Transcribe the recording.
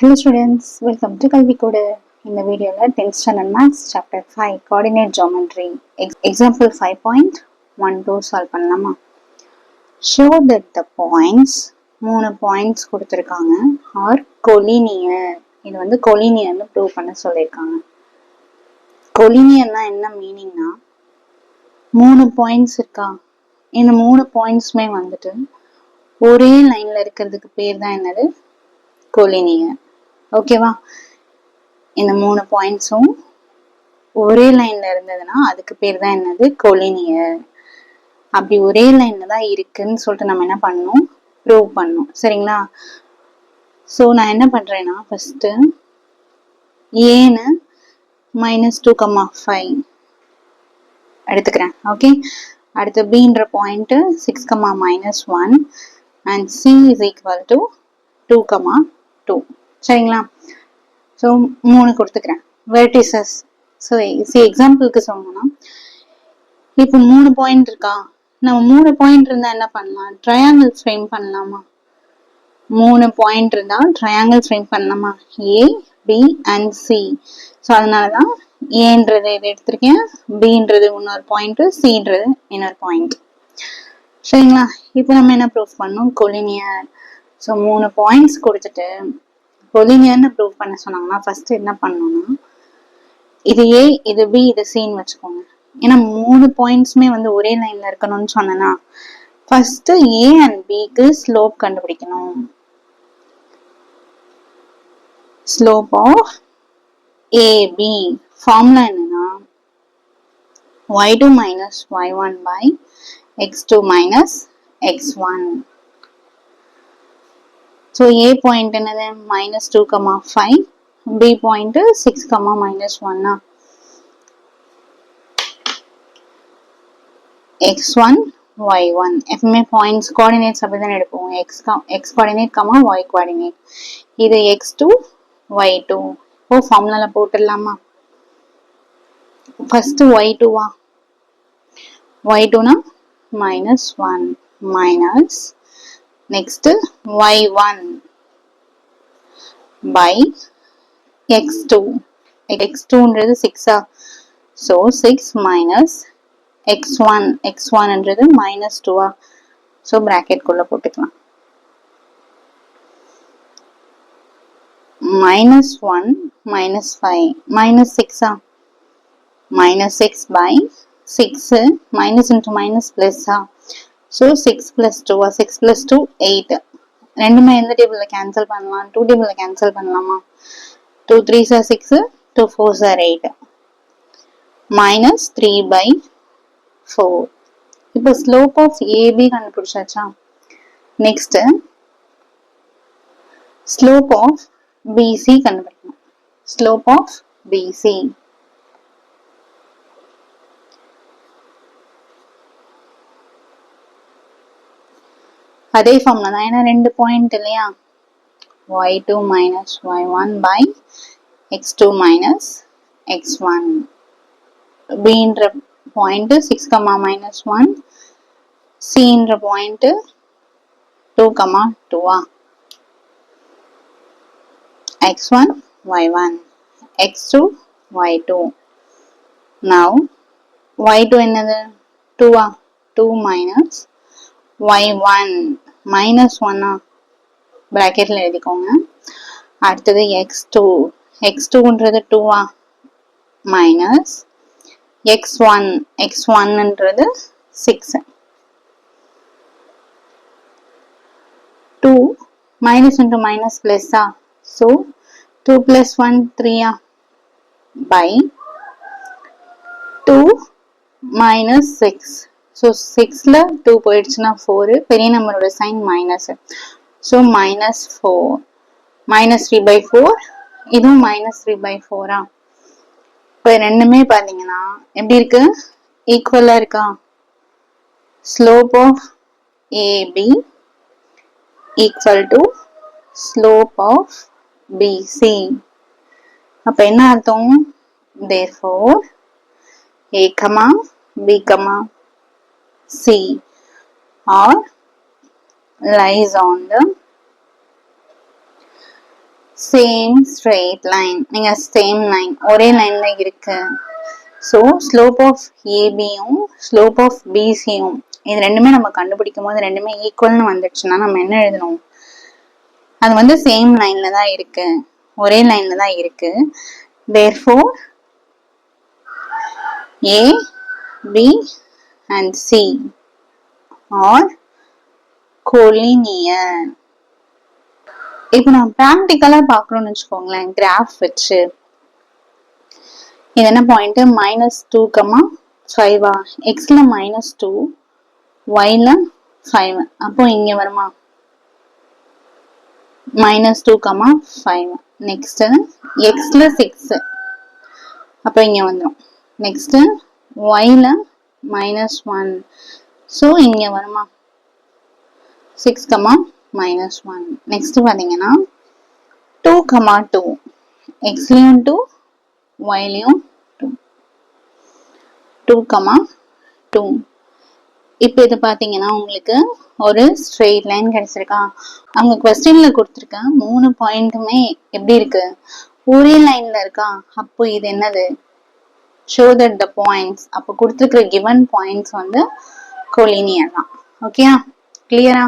Hello students, welcome to Kalvi Code. In the video, 10th standard maths chapter 5 coordinate geometry example 5.12 solve பண்ணலாமா? Show that the points 3 points கொடுத்திருக்காங்க are collinear. இது வந்து collinearனு prove பண்ண சொல்லிருக்காங்க. collinearனா என்ன மீனிங்னா 3 points இருக்கா? இந்த 3 pointsமே வந்துட்டு ஒரே லைன்ல இருக்கிறதுக்கு பேர் தான் என்னது? collinear. ஓகேவா? இந்த 3 பாயிண்ட்ஸும் ஒரே லைன்ல இருந்ததுன்னா அதுக்கு பேர் தான் என்னது? collinear. அப்படி ஒரே லைன்ல தான் இருக்குன்னு சொல்லிட்டு நம்ம என்ன பண்ணணும்? ப்ரூவ் பண்ணணும். சரிங்களா? ஸோ நான் என்ன பண்றேன்னா ஃபர்ஸ்ட் ஏன்னு -2,5 எடுத்துக்கிறேன். ஓகே, அடுத்து பின்ற point 6,-1 and c is equal to 2,2. சரிங்களா? ஸோ 3 கொடுத்துக்கிறேன் வெர்டிசஸ். ஸோ எக்ஸாம்பிளுக்கு சொல்லணும்னா இப்போ 3 பாயிண்ட் இருக்கா, நம்ம 3 பாயிண்ட் இருந்தா என்ன பண்ணலாம்? ட்ரையாங்கிள் ஃப்ரேம் பண்ணலாமா? 3 பாயிண்ட் இருந்தா ட்ரையாங்கிள் ஃப்ரேம் பண்ணலாமா? ஏ, பி அண்ட் சி. ஸோ அதனாலதான் ஏன்றது இது எடுத்திருக்கேன், பின்றது இன்னொரு பாயிண்ட், சின்றது இன்னொரு பாயிண்ட். சரிங்களா? இப்போ நம்ம என்ன ப்ரூவ் பண்ணணும்? collinear. ஸோ 3 பாயிண்ட்ஸ் கொடுத்துட்டு collinearனு ப்ரூவ் பண்ண சொன்னாங்கன்னா ஃபர்ஸ்ட் என்ன பண்ணணும்னா இது ஏ, இது பி, இது சின்னு வச்சுக்கோங்க. ஏன்னா 3 பாயிண்ட்ஸுமே வந்து ஒரே லைன்ல இருக்கணும்னு சொன்னா ஃபர்ஸ்ட் ஏ அண்ட் பிக்கு ஸ்லோப் கண்டுபிடிக்கணும். ஸ்லோப் ஆஃப் ஏபி ஃபார்முலா என்னன்னா y2 minus y1 by x2 minus x1. So A point என்னது? -2,5. B point 6,-1. x1 y1 எப்பவுமே பாயிண்ட்ஸ் கோஆர்டினேட்ஸ் அப்படிதான் எடுப்போம். x coordinate, y coordinate. இது x2 y2. ஓ ஃபார்முலால போட்டுடலாமா? ஃபர்ஸ்ட் y2வா? y2னா -1 minus next y1 by x2. x2ன்றது 6. So 6 minus x1. x1ன்றது -2. So bracket குள்ள போட்டுக்கலாம். -1 -5 -6. -6 by 6. minus into minus plus. So 6 plus 2. 6 plus 2 8. ரெண்டுமே எந்த டேபிள்ல கேன்சல் பண்ணலாம்? 2 டேபிள்ல கேன்சல் பண்ணலாமா? 2 3s are 6, 2 4s are 8. -3 by 4. இப்போ ஸ்லோப் ஆஃப் ஏபி கண்டுபிடிச்சாச்சா? நெக்ஸ்ட் ஸ்லோப் ஆஃப் பிசி கண்டுபிடிக்கணும். ஸ்லோப் ஆஃப் பிசி அதே ஃபார்முலா தான். ஏன்னா 2 பாயிண்ட் இல்லையா? y2 minus y1 by x2 minus x1. bன்ற பாயிண்ட் 6,-1. cன்ற point 2,2. x1 y1 x2 y2. now y2 என்னது? 2. 2 minus y1 -1. bracketல எழுதிக்கோங்க. அடுத்தது x2. x2ன்றது 2 minus x1. x1ன்றது 6. 2 minus into minus plus. So 2 plus 1 3 by 2 minus 6. So 6ல 2 போயிடுச்சுன்னா 4. பெரிய நம்பரோட சைன் மைனஸ். So -4. -3 by 4. இதுவும் -3 by 4. இப்போ ரெண்டுமே பாத்தீங்கன்னா எப்படி இருக்கு? ஈக்குவலா இருக்கா? Slope of A B equal to slope of B C. அப்ப என்ன அர்த்தம்? therefore a, b, c are lies on the same straight line. நீங்க சேம் லைன் ஒரே லைன்ல இருக்கு. ஸோ ஸ்லோப் ஆஃப் ஏபியும் ஸ்லோப் ஆஃப் பிசியும் இது ரெண்டுமே நம்ம கண்டுபிடிக்கும் போது ரெண்டுமே ஈக்குவல்னு வந்துடுச்சுன்னா நம்ம என்ன எழுதணும்? அது வந்து சேம் லைன்ல தான் இருக்கு, ஒரே லைன்ல தான் இருக்கு. therefore A, B and C are collinear. இப்போ நான் ப்ராக்டிக்கலா பாக்கணும்னு வச்சுக்கோங்களேன், கிராஃப் வச்சு இது என்ன பாயிண்ட் -2, 5 எக்ஸ்ல -2 yல 5. அப்போ இங்க வருமா -2, 5. நெக்ஸ்ட் எக்ஸ்ல 6 அப்போ இங்க வந்துடும். நெக்ஸ்ட் yல -1 ஸோ இங்க வருமா 6, -1. நெக்ஸ்ட் பாத்தீங்கன்னா 2, 2 எக்ஸ்லயும் 2 yலயும் 2, 2. இப்போ இது பாத்தீங்கன்னா உங்களுக்கு ஒரு ஸ்ட்ரெயிட் லைன் கிடைச்சிருக்கா? அவங்க क्वेश्चनல கொடுத்திருக்க 3 பாயிண்ட்டுமே எப்படி இருக்கு? ஒரே லைன்ல இருக்கா? அப்போ இது என்னது? show that the points. அப்போ கொடுத்திருக்கிற given points வந்து collinear தான். ஓகேயா? கிளியரா?